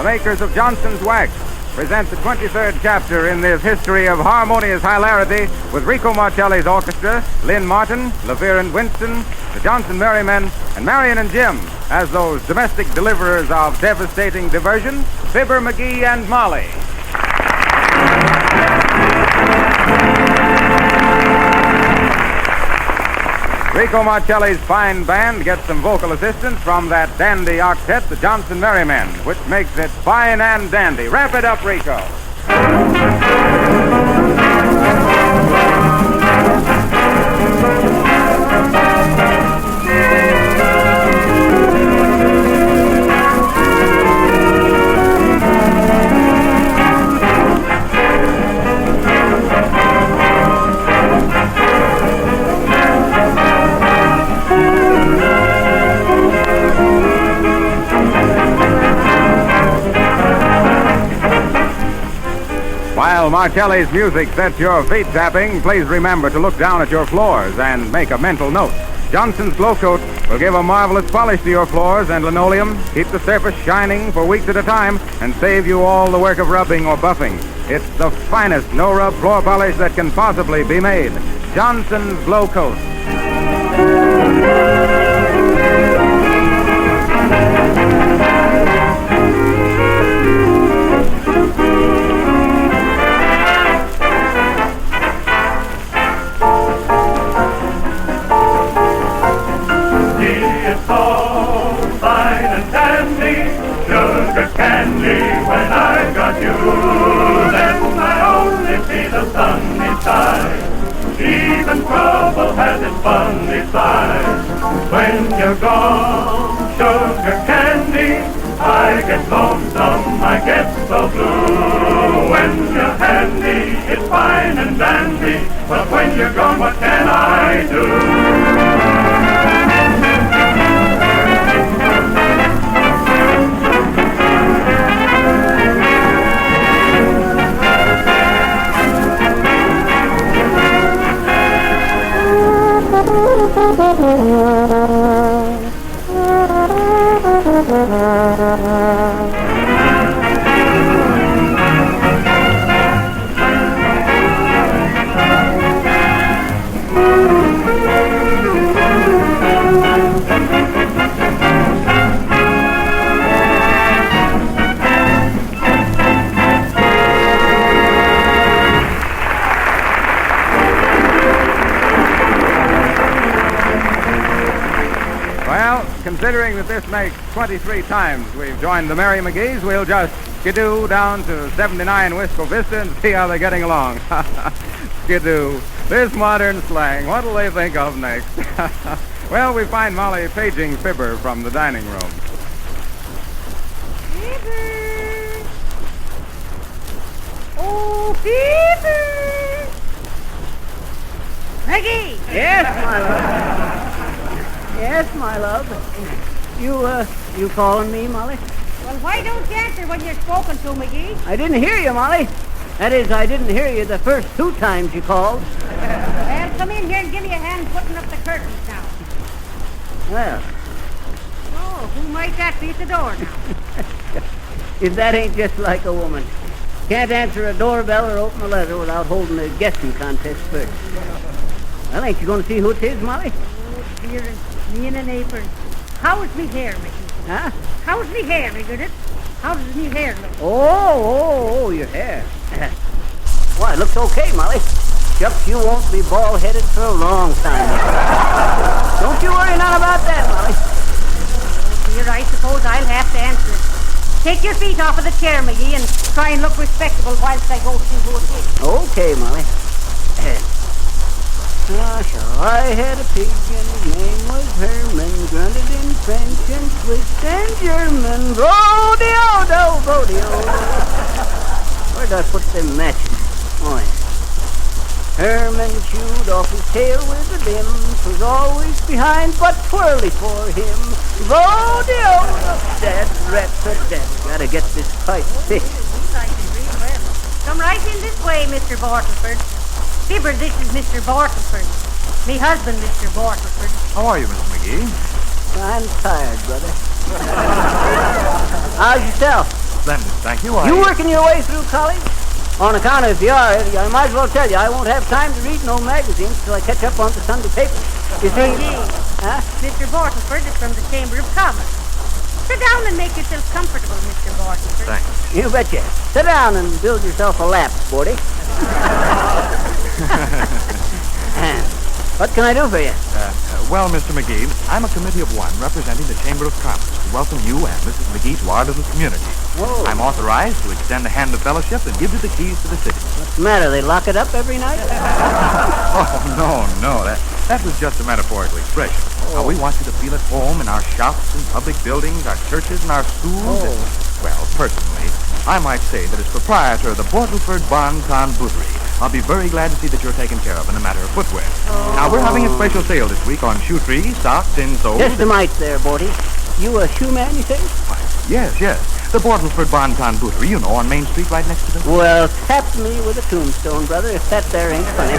the makers of Johnson's Wax, present the 23rd chapter in this history of harmonious hilarity with Rico Marcelli's orchestra, Lynn Martin, LaVere and Winston, the Johnson Merrymen, and Marian and Jim as those domestic deliverers of devastating diversion, Fibber McGee and Molly. Rico Marcelli's fine band gets some vocal assistance from that dandy octet, the Johnson Merrymen, which makes it fine and dandy. Wrap it up, Rico. While Marcelli's music sets your feet tapping, please remember to look down at your floors and make a mental note. Johnson's Glow Coat will give a marvelous polish to your floors and linoleum, keep the surface shining for weeks at a time, and save you all the work of rubbing or buffing. It's the finest no-rub floor polish that can possibly be made. Johnson's Glow Coat. When I got you, then I only see the sunny side. Even trouble has its funny side. When you're gone, sugar candy, I get lonesome, I get so blue. When you're handy, it's fine and dandy, but when you're gone, what can I do? Considering that this makes 23 times we've joined the Merry McGees, we'll just skidoo down to 79 Wisco Vista and see how they're getting along. Skidoo. This modern slang, what'll they think of next? Well, we find Molly paging Fibber from the dining room. Fibber! Oh, Fibber! Maggie! Yes, my love. Yes, my love. You calling me, Molly? Well, why don't you answer when you're spoken to, McGee? I didn't hear you, Molly. That is, I didn't hear you the first 2 times you called. Well, come in here and give me a hand putting up the curtains now. Well. Oh, who might that be at the door now? If that ain't just like a woman. Can't answer a doorbell or open a letter without holding a guessing contest first. Well, ain't you going to see who it is, Molly? Oh, dear, me in an apron. How's me hair, McGee? Huh? How's me hair, McGee? How does me hair look? Oh, your hair. Why, it looks okay, Molly. Shucks, you won't be bald-headed for a long time. Don't you worry none about that, Molly. Oh, dear, I suppose I'll have to answer it. Take your feet off of the chair, McGee, and try and look respectable whilst I go see who it is. Okay, Molly. I had a pig and his name was Herman, grunted in French and Swiss and German. Rodeo, rodeo. Where did I put them matches? Oh, yeah. Herman chewed off his tail with a limb. 'Twas always behind, but twirly for him. Rodeo, that rat's a dead. Gotta get this pipe fixed. Come right in this way, Mr. Bartleford. Fibber, this is Mr. Bartleford. Me husband, Mr. Bartleford. How are you, Mr. McGee? I'm tired, brother. How's yourself? Splendid, thank you. You working your way through college? On account of if you are, I might as well tell you, I won't have time to read no magazines till I catch up on the Sunday paper. You see? Huh? Mr. Bortleford is from the Chamber of Commerce. Sit down and make yourself comfortable, Mr. Bortleford. Thanks. You betcha. Sit down and build yourself a lap, sporty. What can I do for you? Well, Mr. McGee, I'm a committee of one representing the Chamber of Commerce to welcome you and Mrs. McGee to our little community. Oh. I'm authorized to extend a hand of fellowship and give you the keys to the city. What's the matter? They lock it up every night? Oh, no. That was just a metaphorical expression. Oh. We want you to feel at home in our shops and public buildings, our churches and our schools. Oh. Well, personally, I might say that as proprietor of the Bortleford Bon-Ton Bootery, I'll be very glad to see that you're taken care of in the matter of footwear. Oh. Now, we're having a special sale this week on shoe trees, socks, insoles. Just a mite there, Borty. You a shoe man, you say? Why, yes. The Bortleford Bon-Ton Bootery, you know, on Main Street right next to the... Well, tap me with a tombstone, brother, if that there ain't funny.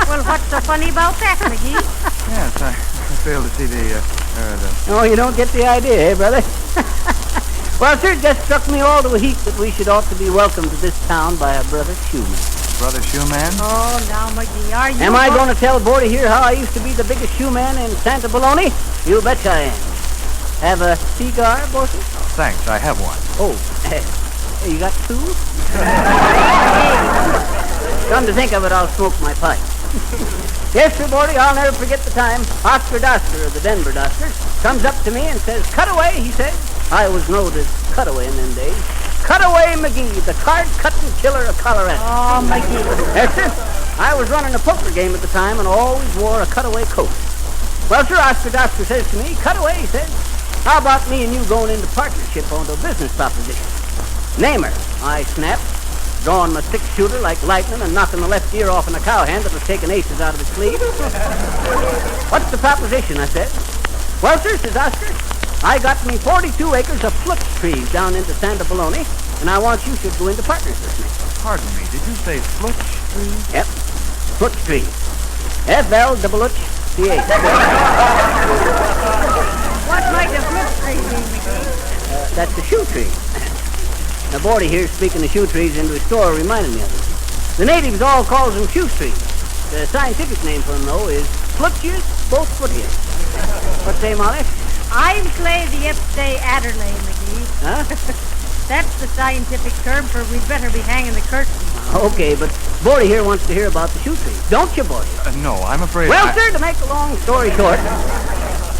Well, what's so funny about that, McGee? Yes, I failed to see the... Oh, you don't get the idea, eh, brother? Well, sir, it just struck me all to a heap that we should ought to be welcomed to this town by a brother shoeman. Brother Shoeman? Oh, now, McGee, are you... Am I going to tell Borty here how I used to be the biggest shoeman in Santa Bologna? You betcha I am. Have a cigar, Borty? Thanks, I have one. Oh, you got two? Come to think of it, I'll smoke my pipe. Yes, sir, Borty, I'll never forget the time Oscar Doster of the Denver Dosters comes up to me and says, "Cut away," he said. I was known as Cutaway in them days. "Cutaway McGee, the card-cutting killer of Colorado." Oh, McGee. Yes, sir. I was running a poker game at the time and always wore a cutaway coat. Well, sir, Oscar Doster says to me, "Cutaway," he says, "how about me and you going into partnership on the business proposition?" "Name her," I snapped, drawing my six-shooter like lightning and knocking the left ear off in a cowhand that was taking aces out of his sleeve. "What's the proposition?" I said. "Well, sir," says Oscar, "I got me 42 acres of flux trees down into Santa Bologna, and I want you should go into partners with me." Pardon me, did you say flutch trees? Yep, flux trees. FLCH. What might a flip tree be, McGee? That's a shoe tree. Now, Borty here, speaking of shoe trees into his store, reminded me of it. The natives all calls them shoe trees. The scientific name for them, though, is Fluxius both footius. What say, Molly? I'm play the Ipse Adderley, McGee. Huh? That's the scientific term for we'd better be hanging the curtain. Okay, but Borty here wants to hear about the shoe trees. Don't you, Borty? No, I'm afraid Well, sir, to make a long story short,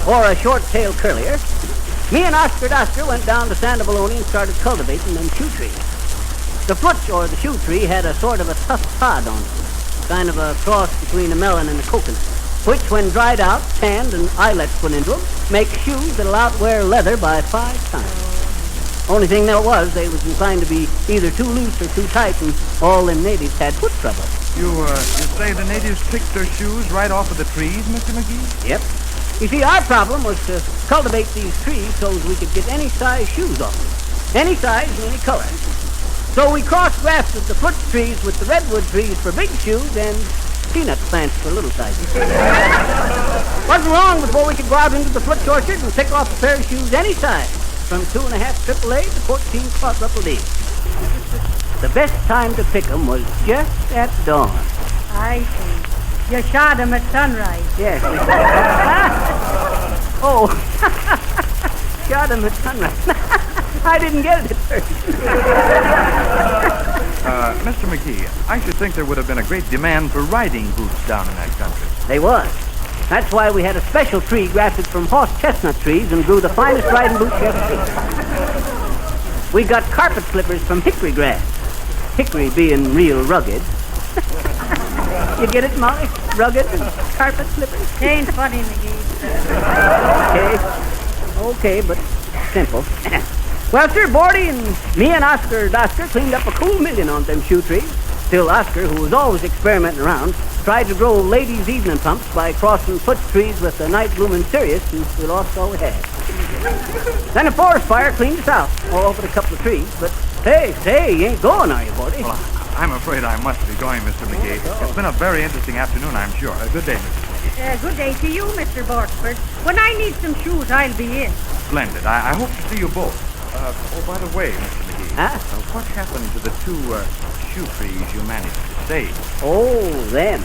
or a short-tailed curlier, me and Oscar Doster went down to Santa Bologna and started cultivating them shoe trees. The flutch, or the shoe tree, had a sort of a tough pod on it, kind of a cross between a melon and a coconut, which, when dried out, tanned, and eyelets put into them, make shoes that'll outwear leather by 5 times. Only thing that was, they was inclined to be either too loose or too tight, and all them natives had foot trouble. You say the natives picked their shoes right off of the trees, Mr. McGee? Yep. You see, our problem was to cultivate these trees so as we could get any size shoes off them. Any size and any color. So we cross-grafted the foot trees with the redwood trees for big shoes and peanut plants for little sizes. Wasn't long before we could go out into the foot orchard and pick off a pair of shoes any size, from 2.5 AAA to 14 quadruple D. The best time to pick 'em was just at dawn. I see. You shot them at sunrise. Yes. Oh, shot 'em at sunrise. I didn't get it at first. Mr. McGee, I should think there would have been a great demand for riding boots down in that country. They was. That's why we had a special tree grafted from horse chestnut trees and grew the finest riding boots you ever seen. We got carpet slippers from hickory grass. Hickory being real rugged. You get it, Molly? Rugged and carpet slippers? Ain't funny, McGee. Okay, but simple. Well, sir, Borty and me and Oscar Doster cleaned up a cool $1 million on them shoe trees. Till Oscar, who was always experimenting around, tried to grow ladies' evening pumps by crossing foot trees with the night blooming Sirius, and we lost all we had. Then a forest fire cleaned us out, all over a couple of trees. But hey, you ain't going, are you, Borty? Well, I'm afraid I must be going, Mr. McGee. It's been a very interesting afternoon, I'm sure. Good day, Mr. McGee. Good day to you, Mr. Bortford. When I need some shoes, I'll be in. Splendid. I hope to see you both. Oh, by the way, Mr. McGee, McGee. Huh? What happened to the two shoe trees you managed to save? Oh, them.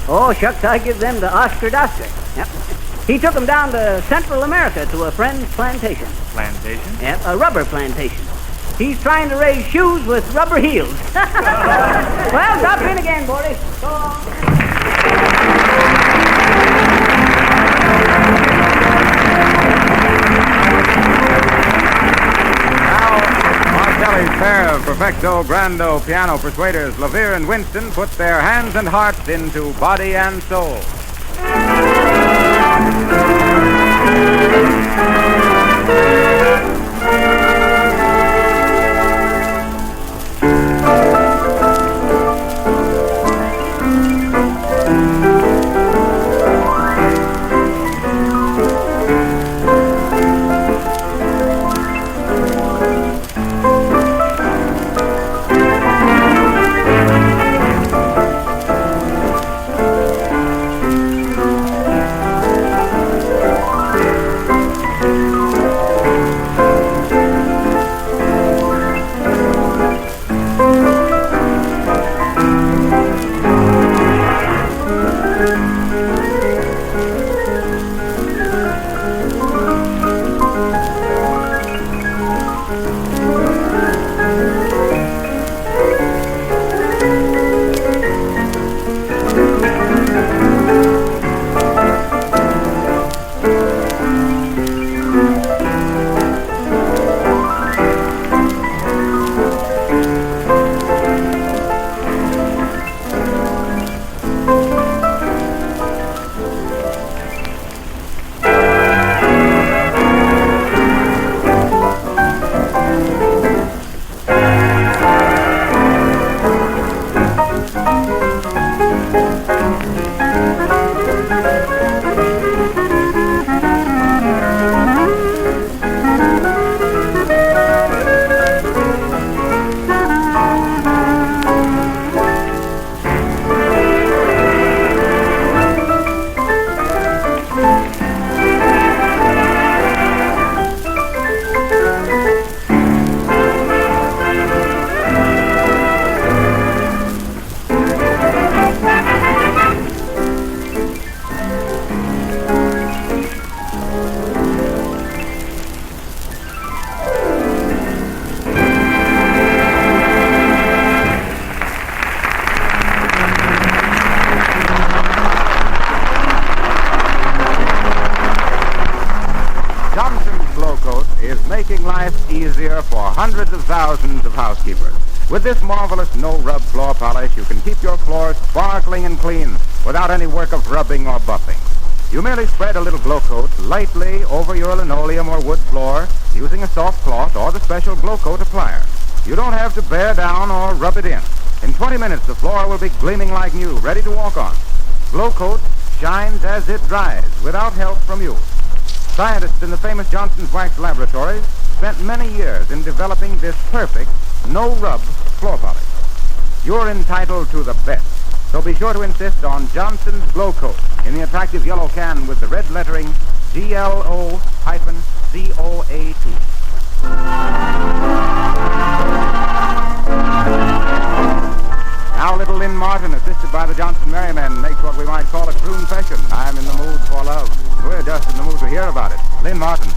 Oh, shucks, I give them to Oscar Doster. Yep. He took them down to Central America to a friend's plantation. Plantation? Yep, a rubber plantation. He's trying to raise shoes with rubber heels. Well, drop in again, Boris. So long. Marcelli's pair of perfecto grando piano persuaders, Levere and Winston, put their hands and hearts into Body and Soul. Making life easier for hundreds of thousands of housekeepers. With this marvelous no-rub floor polish, you can keep your floors sparkling and clean without any work of rubbing or buffing. You merely spread a little Glow Coat lightly over your linoleum or wood floor using a soft cloth or the special Glow Coat applier. You don't have to bear down or rub it in. In 20 minutes, the floor will be gleaming like new, ready to walk on. Glow Coat shines as it dries without help from you. Scientists in the famous Johnson's Wax Laboratories spent many years in developing this perfect, no-rub floor polish. You're entitled to the best, so be sure to insist on Johnson's Glow Coat in the attractive yellow can with the red lettering GLO-COA2. Now little Lynn Martin, assisted by the Johnson Merrymen, makes what we might call a croon fashion. I'm in the mood for love. We're just in the mood to hear about it. Lynn Martin.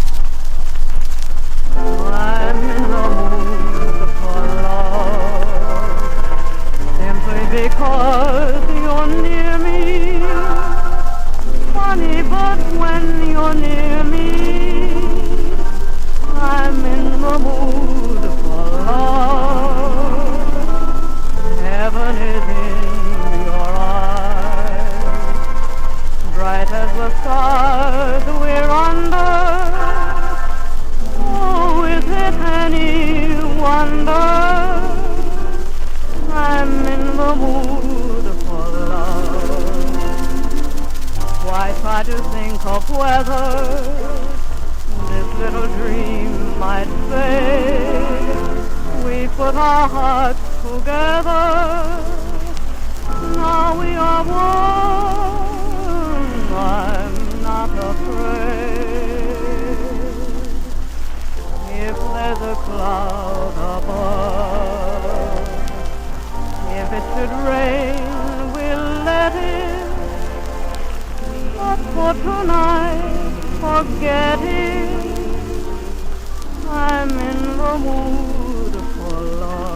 I'm in the mood for love, simply because you're near me. Funny, but when you're near me, I'm in the mood for love. Heaven is in your eyes, bright as the stars we're under. Oh, is it any wonder I'm in the mood for love? Why try to think of whether this little dream might fade? We put our hearts together, now we are one. I'm not afraid. If there's a cloud above. If it should rain, we'll let it. But for tonight, forget it. I'm in the mood for love.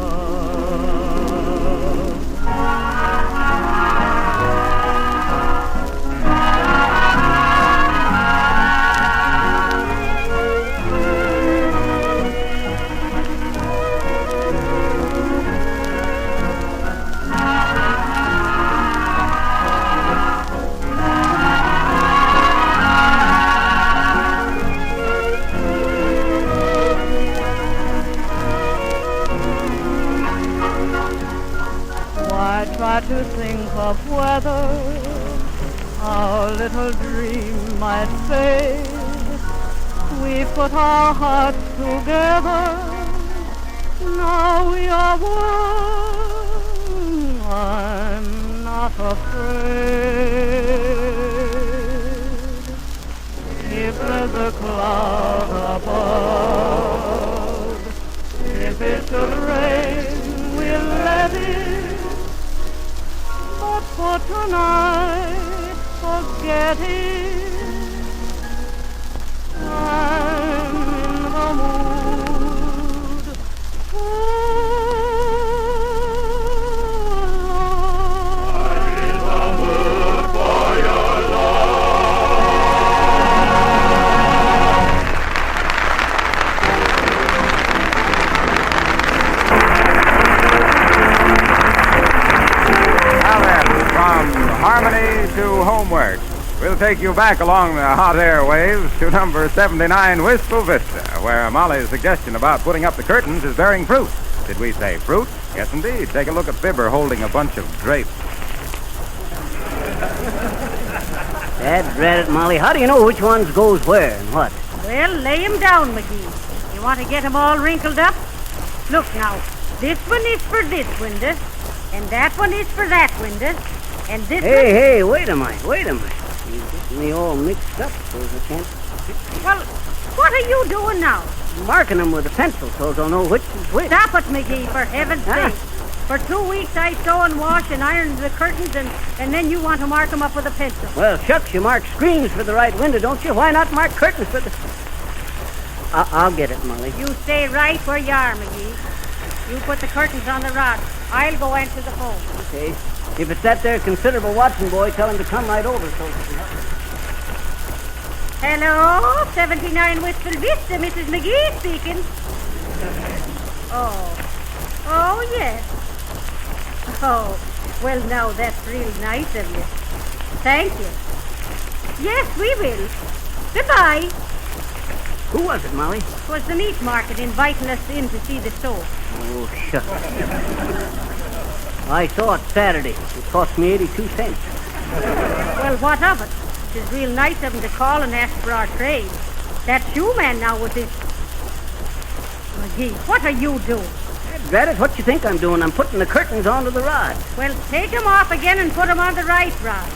Try to think of whether our little dream might fade. We put our hearts together. Now we are one. I'm not afraid. If there's a cloud above, if it should rain, we'll let it. For tonight, forget it. I'm in the mood for love. I'm in the mood for your Harmony to Homework. We'll take you back along the hot airwaves to number 79, Wistful Vista, where Molly's suggestion about putting up the curtains is bearing fruit. Did we say fruit? Yes, indeed. Take a look at Fibber holding a bunch of grapes. Dad, Molly, how do you know which ones goes where and what? Well, lay 'em down, McGee. You want to get 'em all wrinkled up? Look now, this one is for this window, and that one is for that window, and this one... Hey, wait a minute. You're getting me all mixed up so I can't... Well, what are you doing now? Marking them with a pencil so I'll know which is which. Stop it, McGee, for heaven's sake. For 2 weeks I sew and wash and iron the curtains, and then you want to mark them up with a pencil. Well, shucks, you mark screens for the right window, don't you? Why not mark curtains for the... I'll get it, Molly. You stay right where you are, McGee. You put the curtains on the rod. I'll go answer the phone. Okay. If it's that there considerable Watson boy, tell him to come right over so... Hello, 79 Wistful Vista, Mrs. McGee speaking. Oh, yes. Oh, well, now, that's real nice of you. Thank you. Yes, we will. Goodbye. Who was it, Molly? It was the meat market inviting us in to see the store. Oh, shucks. I saw it Saturday. It cost me 82 cents. Well, what of it? It's real nice of him to call and ask for our trade. That shoe man now with his... McGee, what are you doing? Drat it, what you think I'm doing? I'm putting the curtains onto the rod. Well, take them off again and put them on the right rod.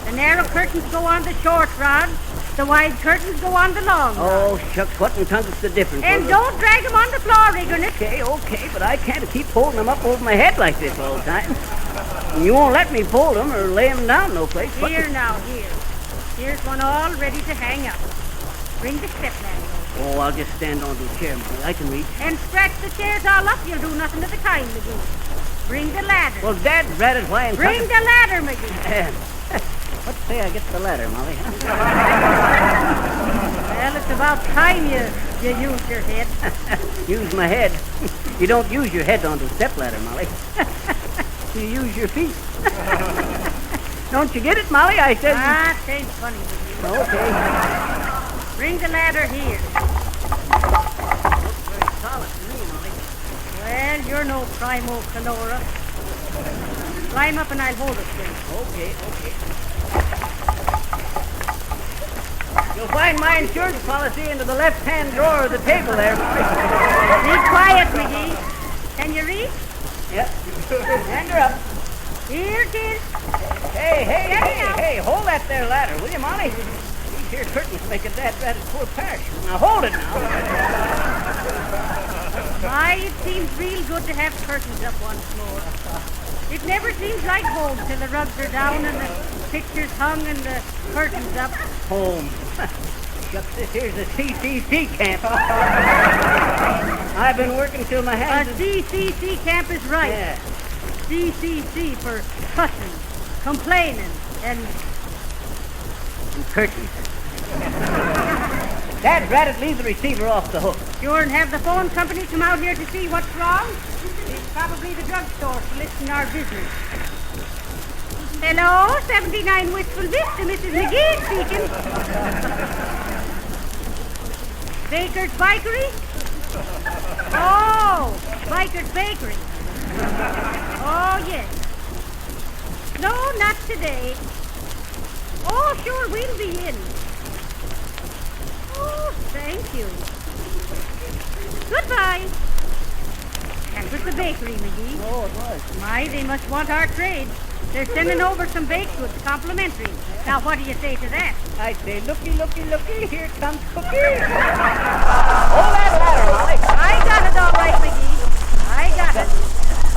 The narrow curtains go on the short rod. The wide curtains go on the long rod. Oh, shucks, what in tons is the difference? And don't drag them on the floor, Riggernick. Okay, but I can't keep holding them up over my head like this all the time. And you won't let me fold them or lay them down no place. Here. Here's one all ready to hang up. Bring the stepladder. Oh, I'll just stand onto a chair, Molly. I can reach. And scratch the chairs all up. You'll do nothing at the time, McGee. Bring the ladder. Well, Dad, rat it, why... Bring the ladder, McGee. Let's say I get the ladder, Molly. Well, it's about time you use your head. Use my head. You don't use your head onto a stepladder, Molly. You use your feet. Don't you get it, Molly? I said... Ah, it ain't funny, McGee. Okay. Bring the ladder here. Looks very solid to me, Molly. Well, you're no primo calora. Climb up and I'll hold it for you. Okay. You'll find my insurance policy into the left-hand drawer of the table there, Molly. Be quiet, McGee. Can you read? Yep. Hand her up. Here it is. Hey, hold that there ladder, will you, Molly? These here curtains make a dad rat poor parachute. Now, hold it now. Why, it seems real good to have curtains up once more. It never seems like home till the rugs are down and the pictures hung and the curtains up. Home. Except this here's a CCC camp. I've been working till my A hands... CCC camp is right. Yeah. CCC for cussing, complaining, and... Curtains. Dad, Braddock, leave the receiver off the hook. Sure, and have the phone company come out here to see what's wrong? It's probably the drugstore to listen to our business. Hello, 79 Wistful Vista, Mrs. McGee speaking. Baker's Bakery? Oh, Baker's Bakery. Oh, yes. No, not today. Oh, sure, we'll be in. Oh, thank you. Goodbye. That was the bakery, McGee. Oh, it was. My, they must want our trade. They're sending over some baked goods complimentary. Now, what do you say to that? I say, looky, looky, looky, here comes Cookie. Hold that ladder, Molly. I got it all right, McGee. I got it.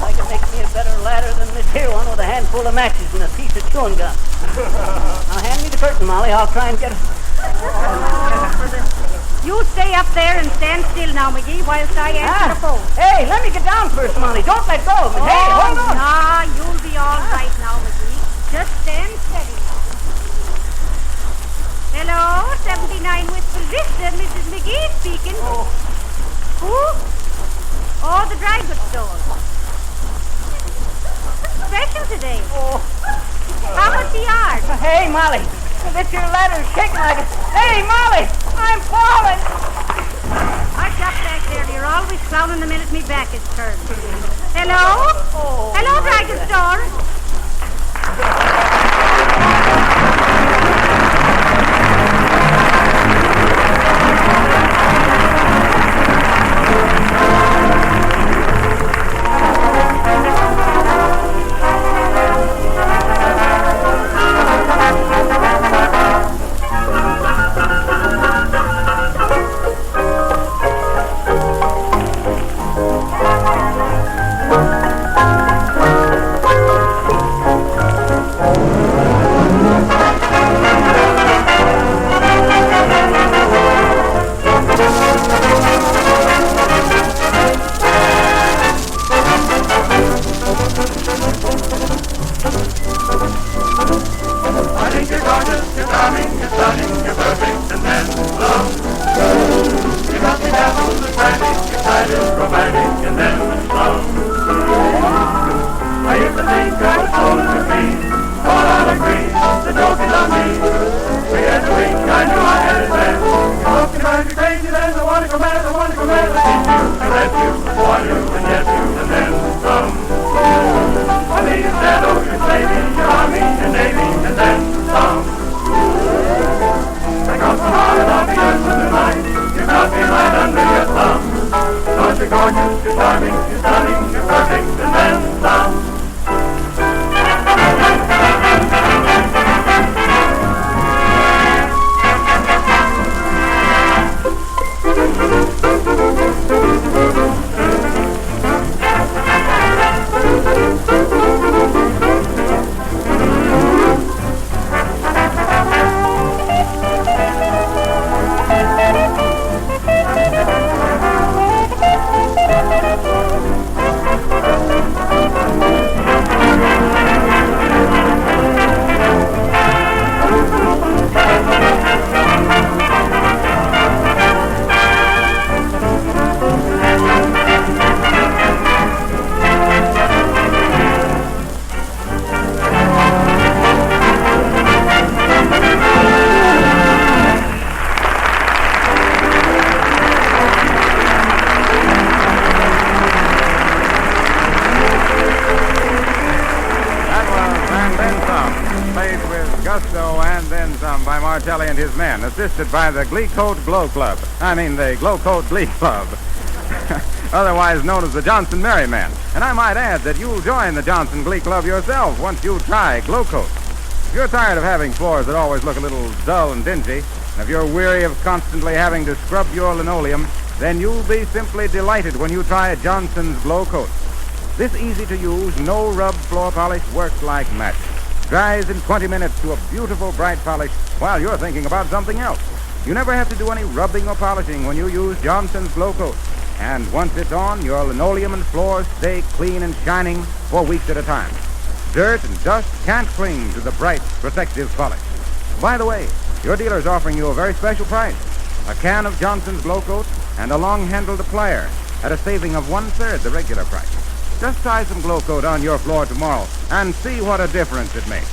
I can make me a better ladder than this here one with a handful of matches and a piece of chewing gum. Now, hand me the curtain, Molly. I'll try and get it. You stay up there and stand still now, McGee, whilst I answer the phone. Hey, let me get down first, Molly. Don't let go of it. Hey, hold on. Nah, you'll be all right now, McGee. Just stand steady. Hello, 79 Wistful Vista, Mrs. McGee speaking. Oh. Who? Oh, the dry goods store. Special today. Oh. How much a yard? Hey, Molly. This your ladder's shaking like a... Hey, Molly! I'm falling! Hush up back there. You're always clowning the minute me back is turned. Hello? Oh, Hello, dry goods store. And his men, assisted by the Glee Coat Glow Club. The Glow Coat Glee Club. Otherwise known as the Johnson Merrymen. And I might add that you'll join the Johnson Glee Club yourself once you try Glow Coat. If you're tired of having floors that always look a little dull and dingy, and if you're weary of constantly having to scrub your linoleum, then you'll be simply delighted when you try Johnson's Glow Coat. This easy-to-use, no-rub floor polish works like magic. Dries in 20 minutes to a beautiful, bright polish while you're thinking about something else. You never have to do any rubbing or polishing when you use Johnson's Glow Coat. And once it's on, your linoleum and floors stay clean and shining for weeks at a time. Dirt and dust can't cling to the bright, protective polish. By the way, your dealer's offering you a very special price. A can of Johnson's Glow Coat and a long-handled applier at a saving of 1/3 the regular price. Just try some Glow Coat on your floor tomorrow and see what a difference it makes.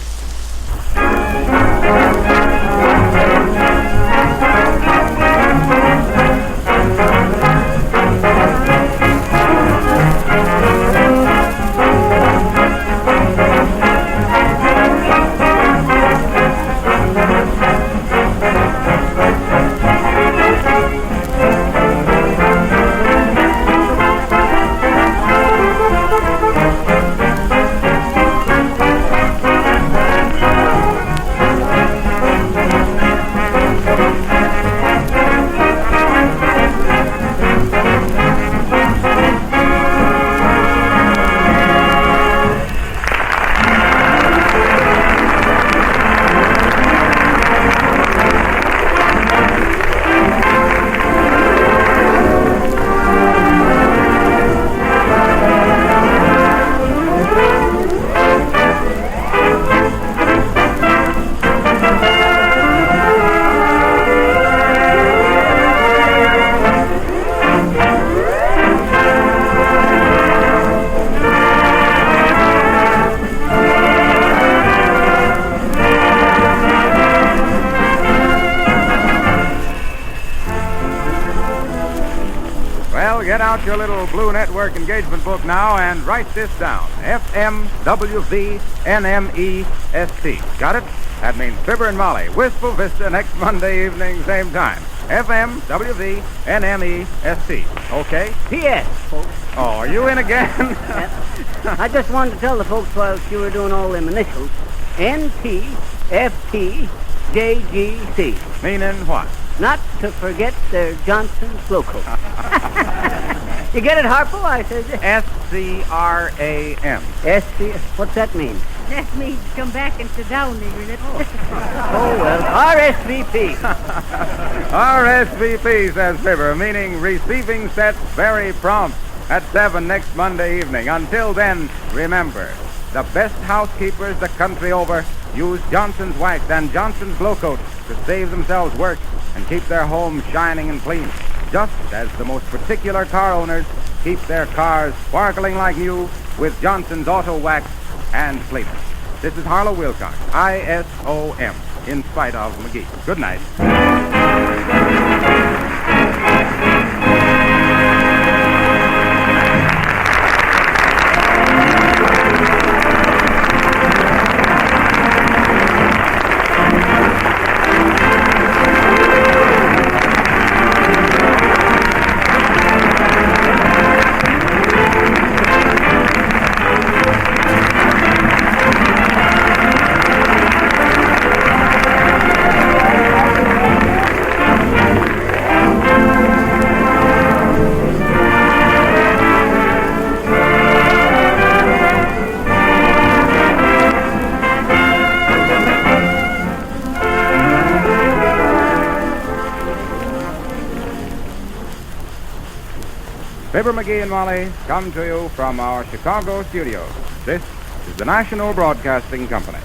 Get out your little Blue Network engagement book now and write this down. FMWVNMEST. Got it? That means Fibber and Molly. Wistful Vista next Monday evening, same time. FMWVNMEST. Okay? P.S., folks. Oh, are you in again? I just wanted to tell the folks while you were doing all them initials. NTFTJGC. Meaning what? Not to forget their Johnson's Glow Coat. You get it, Harpo? I said SCRAM. S-C... What's that mean? That means come back and sit down a minute. Oh, well, RSVP. RSVP, says Fibber, meaning receiving set very prompt at 7 next Monday evening. Until then, remember, the best housekeepers the country over use Johnson's Wax and Johnson's Glow Coat to save themselves work and keep their homes shining and clean, just as the most particular car owners keep their cars sparkling like new with Johnson's Auto Wax and Cleaner. This is Harlow Wilcox, ISOM, in spite of McGee. Good night. Fibber McGee and Molly come to you from our Chicago studios. This is the National Broadcasting Company.